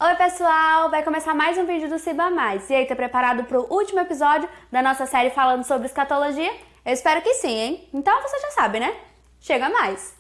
Oi pessoal, vai começar mais um vídeo do Ciba Mais. E aí, tá preparado para o último episódio da nossa série falando sobre escatologia? Eu espero que sim, hein? Então você já sabe, né? Chega mais!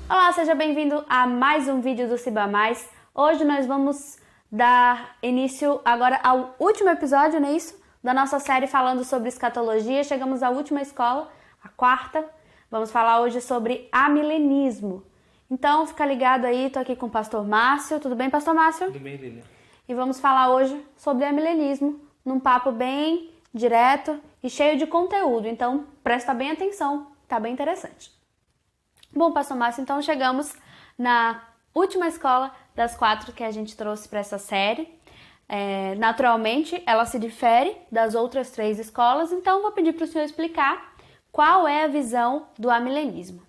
Olá, seja bem-vindo a mais um vídeo do Ciba Mais. Hoje nós vamos dar início agora ao último episódio, não é isso? Da nossa série falando sobre escatologia. Chegamos à última escola, a quarta. Vamos falar hoje sobre amilenismo. Então fica ligado aí, tô aqui com o pastor Márcio. Tudo bem, pastor Márcio? Tudo bem, Lilian. E vamos falar hoje sobre amilenismo, num papo bem direto e cheio de conteúdo. Então presta bem atenção, tá bem interessante. Bom, pastor Márcio, então chegamos na última escola das 4 que a gente trouxe para essa série. Naturalmente, ela se difere das outras 3 escolas, então vou pedir para o senhor explicar qual é a visão do amilenismo.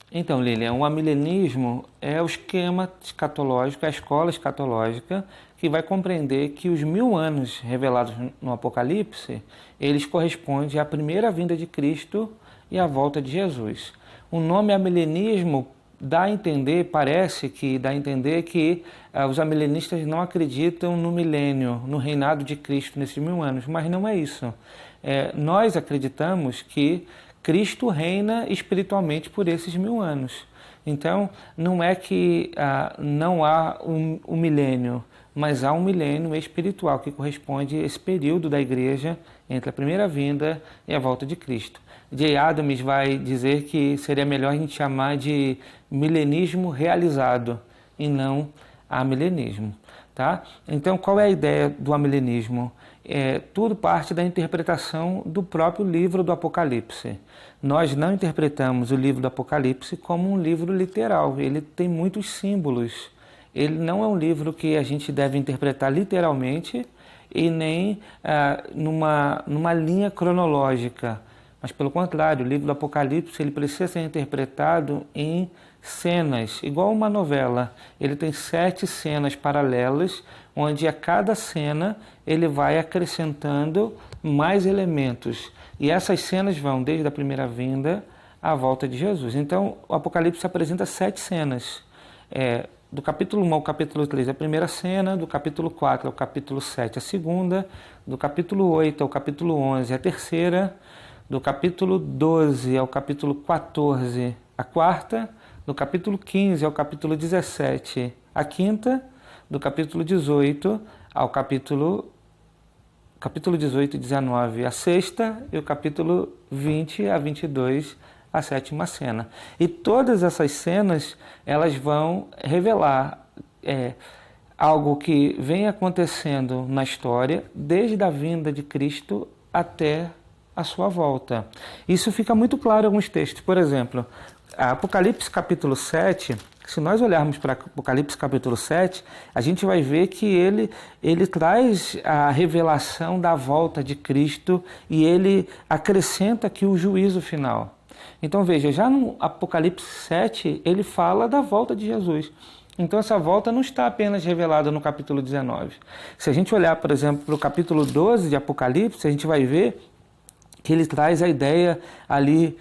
Então, Lilian, o amilenismo é o esquema escatológico, a escola escatológica, que vai compreender que os 1000 anos revelados no Apocalipse, eles correspondem à primeira vinda de Cristo e à volta de Jesus. O nome amilenismo dá a entender, parece que dá a entender que os amilenistas não acreditam no milênio, no reinado de Cristo nesses 1000 anos, mas não é isso. Nós acreditamos que Cristo reina espiritualmente por esses 1000 anos. Então, não é que não há um milênio, mas há um milênio espiritual que corresponde a esse período da igreja entre a primeira vinda e a volta de Cristo. J. Adams vai dizer que seria melhor a gente chamar de milenismo realizado e não amilenismo. Tá? Então, qual é a ideia do amilenismo? Tudo parte da interpretação do próprio livro do Apocalipse. Nós não interpretamos o livro do Apocalipse como um livro literal, ele tem muitos símbolos. Ele não é um livro que a gente deve interpretar literalmente e nem numa linha cronológica. Mas, pelo contrário, o livro do Apocalipse ele precisa ser interpretado em cenas, igual uma novela. Ele tem 7 cenas paralelas, onde a cada cena ele vai acrescentando mais elementos. E essas cenas vão desde a primeira vinda à volta de Jesus. Então, o Apocalipse apresenta 7 cenas. Do capítulo 1 ao capítulo 3, a primeira cena, do capítulo 4 ao capítulo 7, a segunda, do capítulo 8 ao capítulo 11, a terceira, do capítulo 12 ao capítulo 14, a quarta, do capítulo 15 ao capítulo 17, a quinta, do capítulo 18 ao capítulo 18 e 19, a sexta, e o capítulo 20 a 22, a sétima cena. E todas essas cenas, elas vão revelar algo que vem acontecendo na história, desde a vinda de Cristo até a sua volta. Isso fica muito claro em alguns textos. Por exemplo, Apocalipse capítulo 7, se nós olharmos para Apocalipse capítulo 7, a gente vai ver que ele traz a revelação da volta de Cristo e ele acrescenta aqui o juízo final. Então veja, já no Apocalipse 7, ele fala da volta de Jesus. Então essa volta não está apenas revelada no capítulo 19. Se a gente olhar, por exemplo, para o capítulo 12 de Apocalipse, a gente vai ver que ele traz a ideia ali,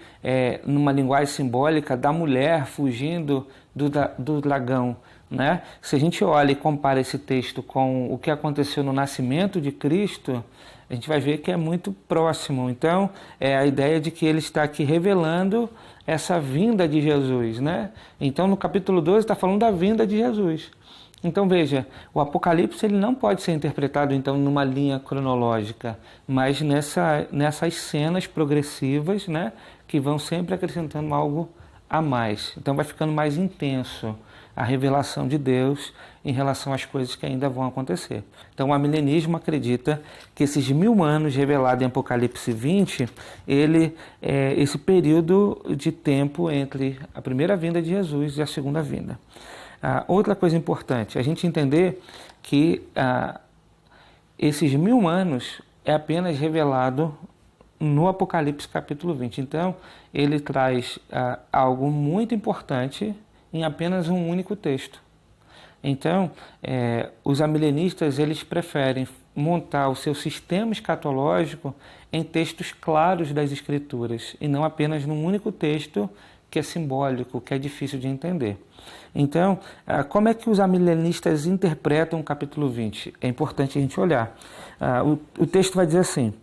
numa linguagem simbólica, da mulher fugindo do dragão. Né? Se a gente olha e compara esse texto com o que aconteceu no nascimento de Cristo, a gente vai ver que é muito próximo. Então, é a ideia de que ele está aqui revelando essa vinda de Jesus. Né? Então, no capítulo 12 está falando da vinda de Jesus. Então veja, o Apocalipse ele não pode ser interpretado então numa linha cronológica, mas nessas cenas progressivas, né, que vão sempre acrescentando algo a mais. Então vai ficando mais intenso a revelação de Deus em relação às coisas que ainda vão acontecer. Então o amilenismo acredita que esses 1000 anos revelados em Apocalipse 20, ele é esse período de tempo entre a primeira vinda de Jesus e a segunda vinda. Outra coisa importante, a gente entender que esses 1000 anos é apenas revelado no Apocalipse capítulo 20. Então, ele traz algo muito importante em apenas um único texto. Então, os amilenistas eles preferem montar o seu sistema escatológico em textos claros das Escrituras e não apenas num único texto que é simbólico, que é difícil de entender. Então, como é que os amilenistas interpretam o capítulo 20? É importante a gente olhar. O texto vai dizer assim: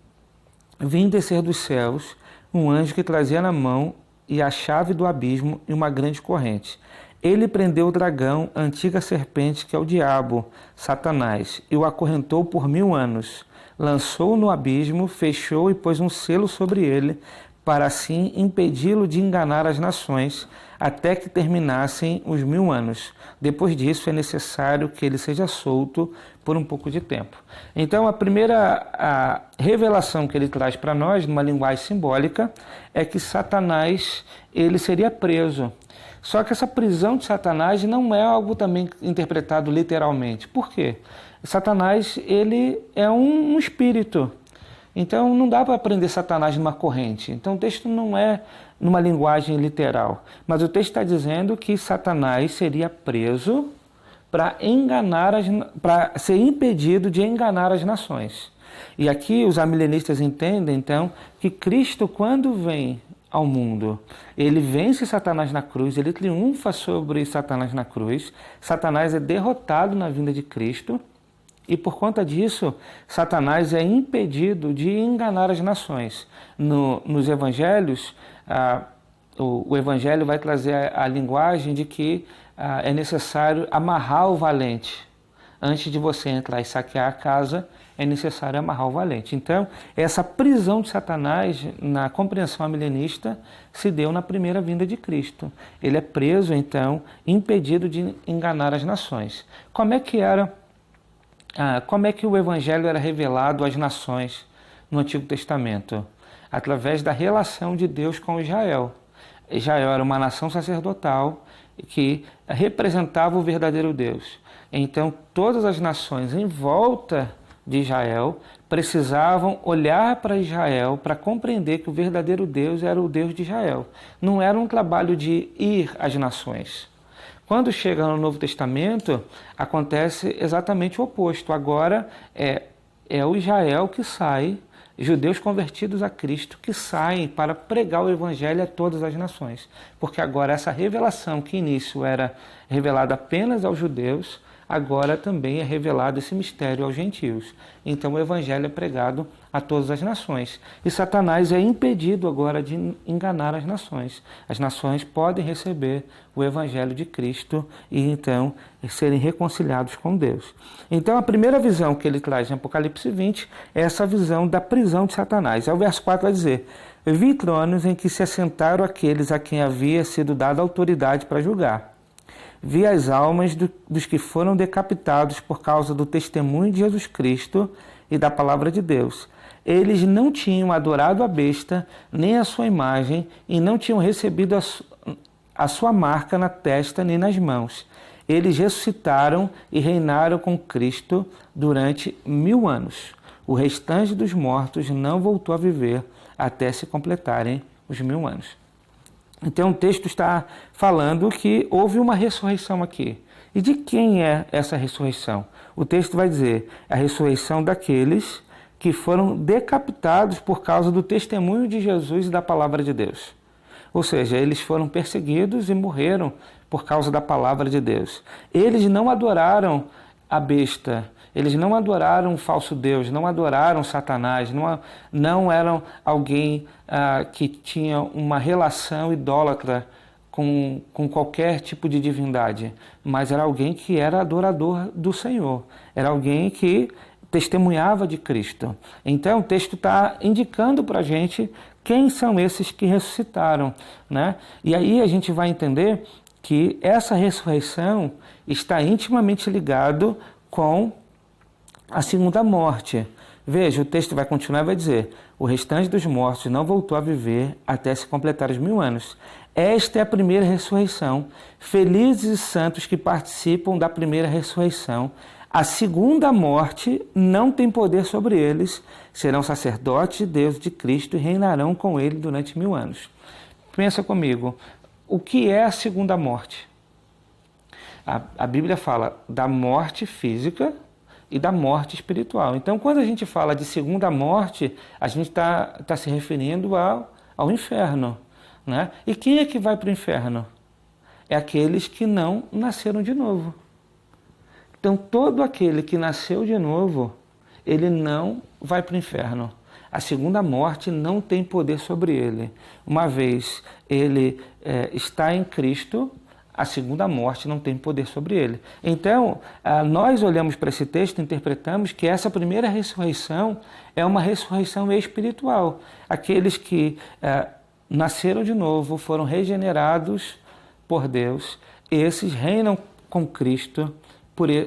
vim descer dos céus um anjo que trazia na mão e a chave do abismo e uma grande corrente. Ele prendeu o dragão, a antiga serpente, que é o diabo, Satanás, e o acorrentou por 1000 anos. Lançou-o no abismo, fechou e pôs um selo sobre ele, para assim impedi-lo de enganar as nações, até que terminassem os 1000 anos. Depois disso, é necessário que ele seja solto por um pouco de tempo. Então, a revelação que ele traz para nós, numa linguagem simbólica, é que Satanás ele seria preso. Só que essa prisão de Satanás não é algo também interpretado literalmente. Por quê? Satanás ele é um espírito. Então não dá para prender Satanás numa corrente. Então o texto não é numa linguagem literal. Mas o texto está dizendo que Satanás seria preso para ser impedido de enganar as nações. E aqui os amilenistas entendem, então, que Cristo, quando vem ao mundo, ele vence Satanás na cruz, ele triunfa sobre Satanás na cruz, Satanás é derrotado na vinda de Cristo, e por conta disso, Satanás é impedido de enganar as nações. Nos evangelhos, o evangelho vai trazer a linguagem de que é necessário amarrar o valente. Antes de você entrar e saquear a casa, é necessário amarrar o valente. Então, essa prisão de Satanás, na compreensão milenista, se deu na primeira vinda de Cristo. Ele é preso, então, impedido de enganar as nações. Como é que o Evangelho era revelado às nações no Antigo Testamento? Através da relação de Deus com Israel. Israel era uma nação sacerdotal que representava o verdadeiro Deus. Então, todas as nações em volta de Israel precisavam olhar para Israel para compreender que o verdadeiro Deus era o Deus de Israel. Não era um trabalho de ir às nações. Quando chega no Novo Testamento, acontece exatamente o oposto. Agora é o Israel que sai, judeus convertidos a Cristo, que saem para pregar o Evangelho a todas as nações. Porque agora essa revelação, que início era revelada apenas aos judeus, agora também é revelado esse mistério aos gentios. Então o Evangelho é pregado a todas as nações. E Satanás é impedido agora de enganar as nações. As nações podem receber o Evangelho de Cristo e então serem reconciliados com Deus. Então a primeira visão que ele traz em Apocalipse 20 é essa visão da prisão de Satanás. Aí o verso 4 vai dizer: vi tronos em que se assentaram aqueles a quem havia sido dada autoridade para julgar. Vi as almas dos que foram decapitados por causa do testemunho de Jesus Cristo e da palavra de Deus. Eles não tinham adorado a besta, nem a sua imagem, e não tinham recebido a sua marca na testa nem nas mãos. Eles ressuscitaram e reinaram com Cristo durante 1000 anos. O restante dos mortos não voltou a viver até se completarem os 1000 anos. Então o texto está falando que houve uma ressurreição aqui. E de quem é essa ressurreição? O texto vai dizer: a ressurreição daqueles que foram decapitados por causa do testemunho de Jesus e da palavra de Deus. Ou seja, eles foram perseguidos e morreram por causa da palavra de Deus. Eles não adoraram a besta, eles não adoraram um falso Deus, não adoraram Satanás, não eram alguém que tinha uma relação idólatra com qualquer tipo de divindade, mas era alguém que era adorador do Senhor, era alguém que testemunhava de Cristo. Então o texto está indicando para a gente quem são esses que ressuscitaram, né? E aí a gente vai entender que essa ressurreição está intimamente ligado com a segunda morte. Veja, o texto vai continuar e vai dizer: o restante dos mortos não voltou a viver até se completar os 1000 anos. Esta é a primeira ressurreição. Felizes e santos que participam da primeira ressurreição. A segunda morte não tem poder sobre eles. Serão sacerdotes de Deus, de Cristo, e reinarão com ele durante 1000 anos. Pensa comigo, o que é a segunda morte? A Bíblia fala da morte física, e da morte espiritual. Então, quando a gente fala de segunda morte, a gente está se referindo ao inferno, né? E quem é que vai para o inferno? É aqueles que não nasceram de novo. Então, todo aquele que nasceu de novo, ele não vai para o inferno. A segunda morte não tem poder sobre ele. Uma vez ele está em Cristo, a segunda morte não tem poder sobre ele. Então, nós olhamos para esse texto e interpretamos que essa primeira ressurreição é uma ressurreição espiritual. Aqueles que nasceram de novo, foram regenerados por Deus, esses reinam com Cristo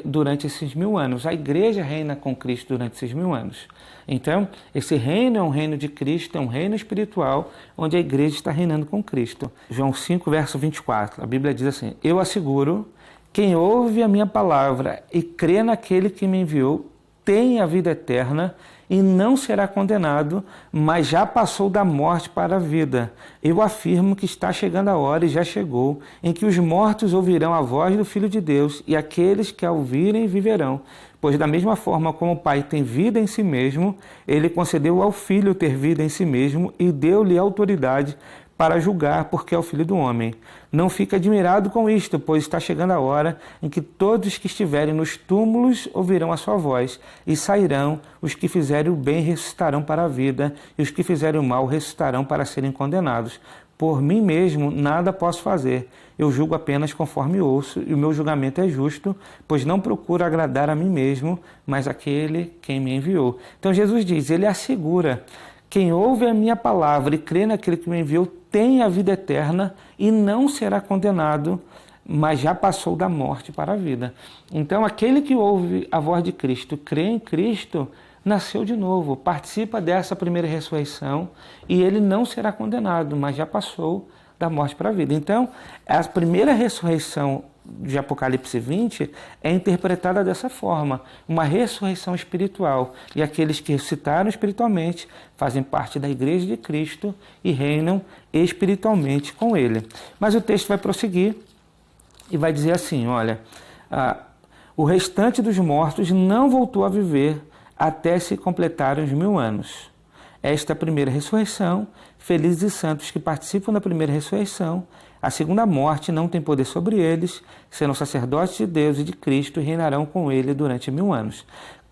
durante esses 1000 anos. A igreja reina com Cristo durante esses 1000 anos. Então, esse reino é um reino de Cristo, é um reino espiritual, onde a igreja está reinando com Cristo. João 5, verso 24, a Bíblia diz assim: eu asseguro, quem ouve a minha palavra e crê naquele que me enviou, tem a vida eterna e não será condenado, mas já passou da morte para a vida. Eu afirmo que está chegando a hora, e já chegou, em que os mortos ouvirão a voz do Filho de Deus, e aqueles que a ouvirem viverão. Pois da mesma forma como o Pai tem vida em si mesmo, ele concedeu ao Filho ter vida em si mesmo e deu-lhe autoridade para julgar, porque é o Filho do Homem. Não fique admirado com isto, pois está chegando a hora em que todos que estiverem nos túmulos ouvirão a sua voz, e sairão. Os que fizerem o bem ressuscitarão para a vida, e os que fizerem o mal ressuscitarão para serem condenados. Por mim mesmo nada posso fazer. Eu julgo apenas conforme ouço, e o meu julgamento é justo, pois não procuro agradar a mim mesmo, mas aquele quem me enviou. Então Jesus diz, ele assegura: quem ouve a minha palavra e crê naquele que me enviou tem a vida eterna e não será condenado, mas já passou da morte para a vida. Então, aquele que ouve a voz de Cristo, crê em Cristo, nasceu de novo, participa dessa primeira ressurreição e ele não será condenado, mas já passou da morte para a vida. Então, a primeira ressurreição de Apocalipse 20 é interpretada dessa forma, uma ressurreição espiritual. E aqueles que ressuscitaram espiritualmente fazem parte da Igreja de Cristo e reinam espiritualmente com Ele. Mas o texto vai prosseguir e vai dizer assim, olha, o restante dos mortos não voltou a viver até se completarem os 1000 anos. Esta é a primeira ressurreição, felizes e santos que participam da primeira ressurreição. A segunda morte não tem poder sobre eles, serão sacerdotes de Deus e de Cristo e reinarão com ele durante 1000 anos.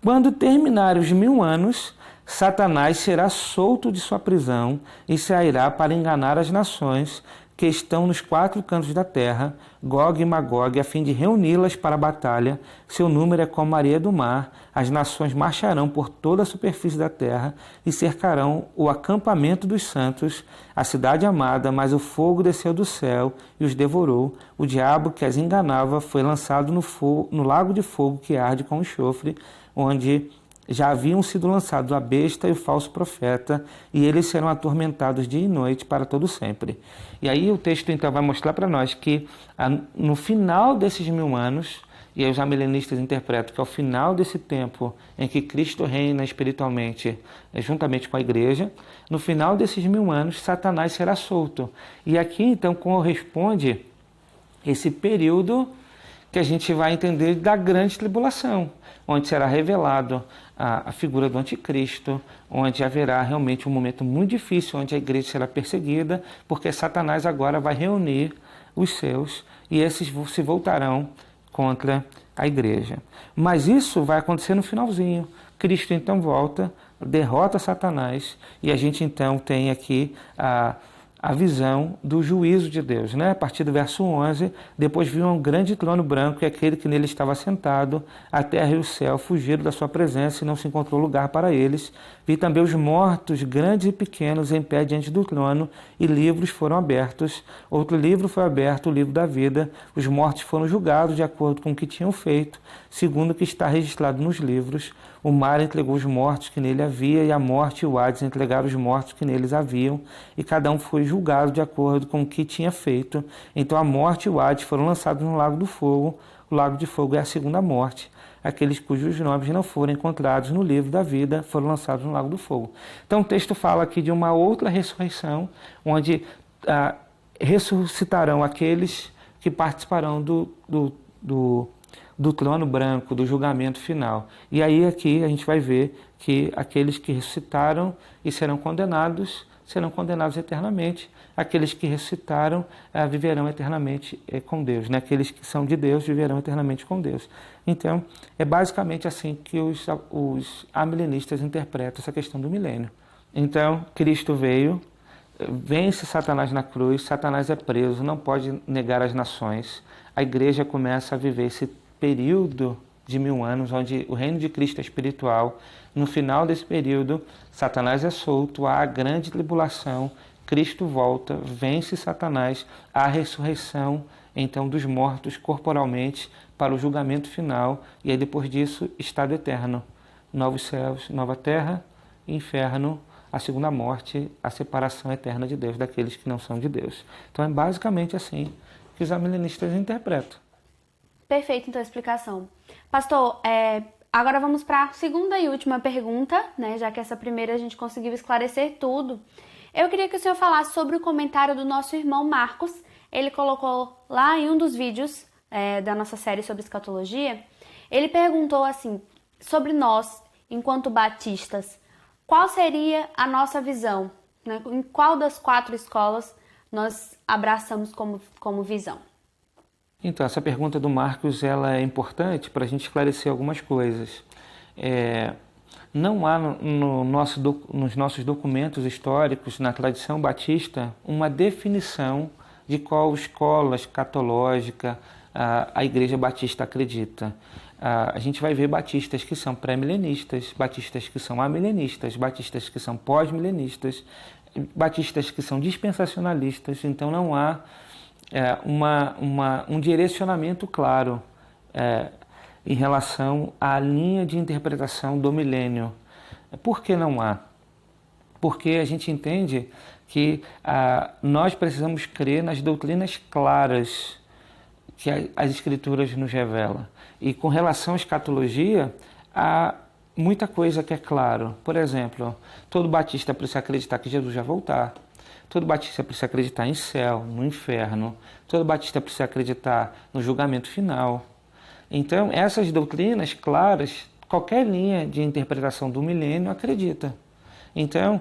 Quando terminarem os 1000 anos, Satanás será solto de sua prisão e sairá para enganar as nações que estão nos 4 cantos da terra, Gog e Magog, a fim de reuni-las para a batalha. Seu número é como a areia do mar. As nações marcharão por toda a superfície da terra e cercarão o acampamento dos santos, a cidade amada, mas o fogo desceu do céu e os devorou. O diabo que as enganava foi lançado no lago de fogo que arde com enxofre, onde já haviam sido lançados a besta e o falso profeta, e eles serão atormentados dia e noite para todo sempre. E aí o texto então vai mostrar para nós que no final desses 1000 anos, e aí os amilenistas interpretam que ao final desse tempo em que Cristo reina espiritualmente, juntamente com a igreja, no final desses 1000 anos, Satanás será solto. E aqui então corresponde esse período que a gente vai entender da grande tribulação, onde será revelado a figura do anticristo, onde haverá realmente um momento muito difícil, onde a igreja será perseguida, porque Satanás agora vai reunir os seus e esses se voltarão contra a igreja. Mas isso vai acontecer no finalzinho. Cristo então volta, derrota Satanás e a gente então tem aqui a visão do juízo de Deus, né? A partir do verso 11, depois viu um grande trono branco e aquele que nele estava sentado, a terra e o céu fugiram da sua presença e não se encontrou lugar para eles. Vi também os mortos, grandes e pequenos, em pé diante do trono, e livros foram abertos. Outro livro foi aberto, o livro da vida. Os mortos foram julgados de acordo com o que tinham feito, segundo o que está registrado nos livros. O mar entregou os mortos que nele havia, e a morte e o Hades entregaram os mortos que neles haviam, e cada um foi julgado de acordo com o que tinha feito. Então a morte e o Hades foram lançados no lago do fogo. O lago de fogo é a segunda morte. Aqueles cujos nomes não foram encontrados no livro da vida foram lançados no lago do fogo. Então o texto fala aqui de uma outra ressurreição, onde ressuscitarão aqueles que participarão do do trono branco, do julgamento final. E aí aqui a gente vai ver que aqueles que ressuscitaram e serão condenados eternamente. Aqueles que ressuscitaram viverão eternamente com Deus. Né? Aqueles que são de Deus viverão eternamente com Deus. Então, é basicamente assim que os amilenistas interpretam essa questão do milênio. Então, Cristo veio, vence Satanás na cruz, Satanás é preso, não pode negar as nações. A igreja começa a viver esse período de 1000 anos, onde o reino de Cristo é espiritual. No final desse período, Satanás é solto, há a grande tribulação, Cristo volta, vence Satanás, há a ressurreição, então, dos mortos corporalmente para o julgamento final, e aí depois disso, estado eterno. Novos céus, nova terra, inferno, a segunda morte, a separação eterna de Deus daqueles que não são de Deus. Então é basicamente assim que os amilenistas interpretam. Perfeito, então, a explicação. Pastor, agora vamos para a segunda e última pergunta, né? Já que essa primeira a gente conseguiu esclarecer tudo. Eu queria que o senhor falasse sobre o comentário do nosso irmão Marcos. Ele colocou lá em um dos vídeos da nossa série sobre escatologia. Ele perguntou assim, sobre nós, enquanto batistas, qual seria a nossa visão? Né? Em qual das 4 escolas nós abraçamos como visão? Então, essa pergunta do Marcos ela é importante para a gente esclarecer algumas coisas. Não há nos nossos documentos históricos, na tradição batista, uma definição de qual escola escatológica a Igreja Batista acredita. A gente vai ver batistas que são pré-milenistas, batistas que são amilenistas, batistas que são pós-milenistas, batistas que são dispensacionalistas. Então não há um direcionamento claro em relação à linha de interpretação do milênio. Por que não há? Porque a gente entende que nós precisamos crer nas doutrinas claras que as Escrituras nos revelam. E com relação à escatologia, há muita coisa que é claro. Por exemplo, todo batista precisa acreditar que Jesus vai voltar. Todo batista precisa acreditar em céu, no inferno. Todo batista precisa acreditar no julgamento final. Então, essas doutrinas claras, qualquer linha de interpretação do milênio acredita. Então,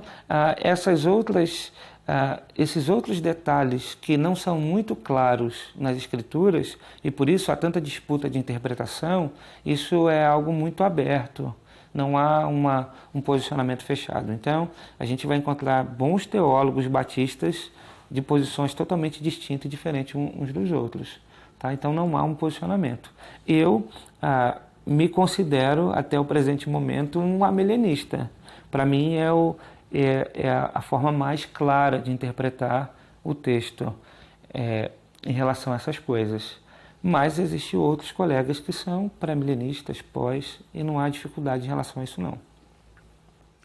esses outros detalhes que não são muito claros nas Escrituras, e por isso há tanta disputa de interpretação, isso é algo muito aberto, não há um posicionamento fechado. Então, a gente vai encontrar bons teólogos batistas de posições totalmente distintas e diferentes uns dos outros. Tá? Então, não há um posicionamento. Eu me considero, até o presente momento, um amilenista. Para mim, é a forma mais clara de interpretar o texto em relação a essas coisas. Mas existem outros colegas que são pré-milenistas, pós, e não há dificuldade em relação a isso não.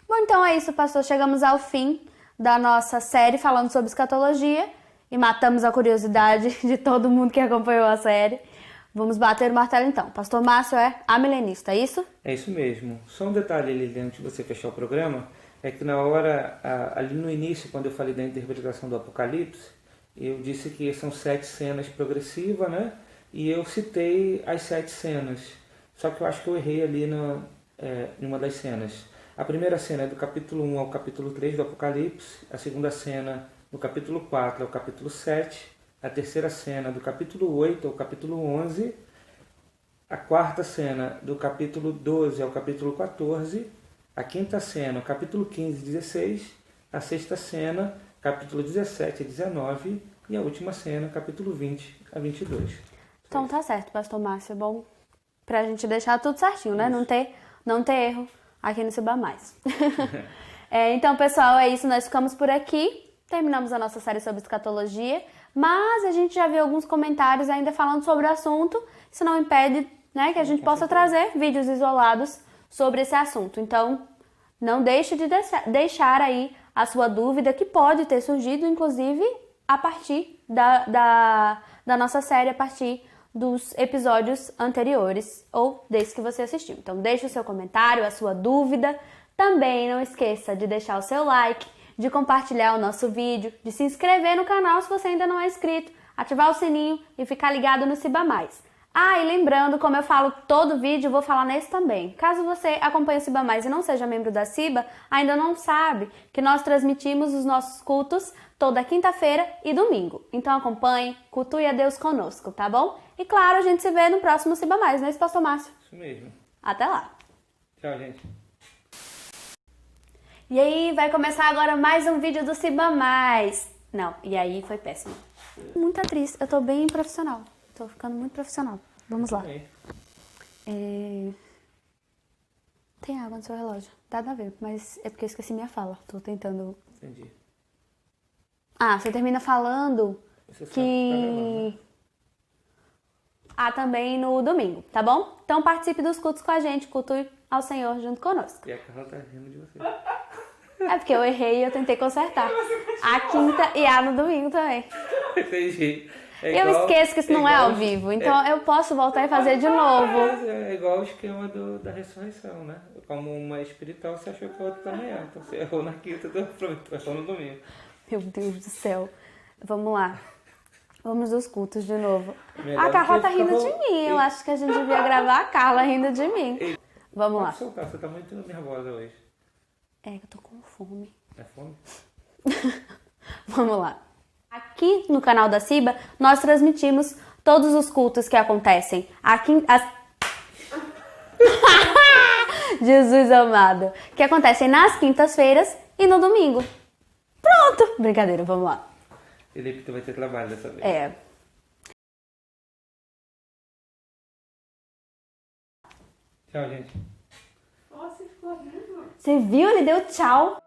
Bom, então é isso, pastor. Chegamos ao fim da nossa série falando sobre escatologia e matamos a curiosidade de todo mundo que acompanhou a série. Vamos bater o martelo então. Pastor Márcio é amilenista, é isso? É isso mesmo. Só um detalhe ali antes de você fechar o programa, é que na hora, ali no início, quando eu falei da interpretação do Apocalipse, eu disse que são 7 cenas progressivas, né? E eu citei as 7 cenas. Só que eu acho que eu errei ali em uma das cenas. A primeira cena é do capítulo 1 ao capítulo 3 do Apocalipse. A segunda cena do capítulo 4 ao capítulo 7. A terceira cena do capítulo 8 ao capítulo 11. A quarta cena do capítulo 12 ao capítulo 14. A quinta cena, capítulo 15 e 16. A sexta cena, capítulo 17 a 19. E a última cena, capítulo 20 a 22. Então tá certo, pastor Márcio. É bom pra gente deixar tudo certinho, né? Não ter erro aqui no Suba Mais. Então, pessoal, é isso. Nós ficamos por aqui. Terminamos a nossa série sobre escatologia. Mas a gente já viu alguns comentários ainda falando sobre o assunto. Isso não impede, né, que a gente possa trazer vídeos isolados sobre esse assunto. Então, não deixe de deixar aí a sua dúvida, que pode ter surgido, inclusive, a partir da nossa série, a partir dos episódios anteriores ou desse que você assistiu. Então, deixe o seu comentário, a sua dúvida. Também não esqueça de deixar o seu like, de compartilhar o nosso vídeo, de se inscrever no canal se você ainda não é inscrito, ativar o sininho e ficar ligado no Suba Mais. Ah, e lembrando, como eu falo todo vídeo, eu vou falar nesse também. Caso você acompanhe o Ciba Mais e não seja membro da Ciba, ainda não sabe que nós transmitimos os nossos cultos toda quinta-feira e domingo. Então acompanhe, cultue a Deus conosco, tá bom? E claro, a gente se vê no próximo Ciba Mais, não é isso, Pastor Márcio? Isso mesmo. Até lá. Tchau, gente. E aí, vai começar agora mais um vídeo do Ciba Mais. Não, e aí foi péssimo. Muito triste, eu tô bem profissional. Tô ficando muito profissional. Vamos lá. Tem água no seu relógio. Nada a ver, mas é porque eu esqueci minha fala. Tô tentando... Entendi. Ah, você termina falando Você que... também no domingo, tá bom? Então participe dos cultos com a gente, cultue ao Senhor junto conosco. E a Carla tá rindo de você. É porque eu errei e eu tentei consertar. A quinta e a no domingo também. Entendi. Eu esqueço que isso não é ao vivo, então eu posso voltar e fazer de novo. É igual o esquema da ressurreição, né? Como uma é espiritual, você achou que a outra também é. Então você errou na quinta, errou no domingo. Meu Deus do céu. Vamos lá. Vamos dos cultos de novo. Melhor A Carla tá do que rindo ficar de mim. Eu acho que a gente devia gravar a Carla rindo de mim. Vamos lá. Pode soltar, você tá muito nervosa hoje. É que eu tô com fome. É fome? Vamos lá. Aqui no canal da Ciba, nós transmitimos todos os cultos que acontecem aqui... Jesus amado. Que acontecem nas quintas-feiras e no domingo. Pronto. Brincadeira, vamos lá. Felipe, tu vai ter trabalho dessa vez. É. Tchau, gente. Você viu? Ele deu tchau.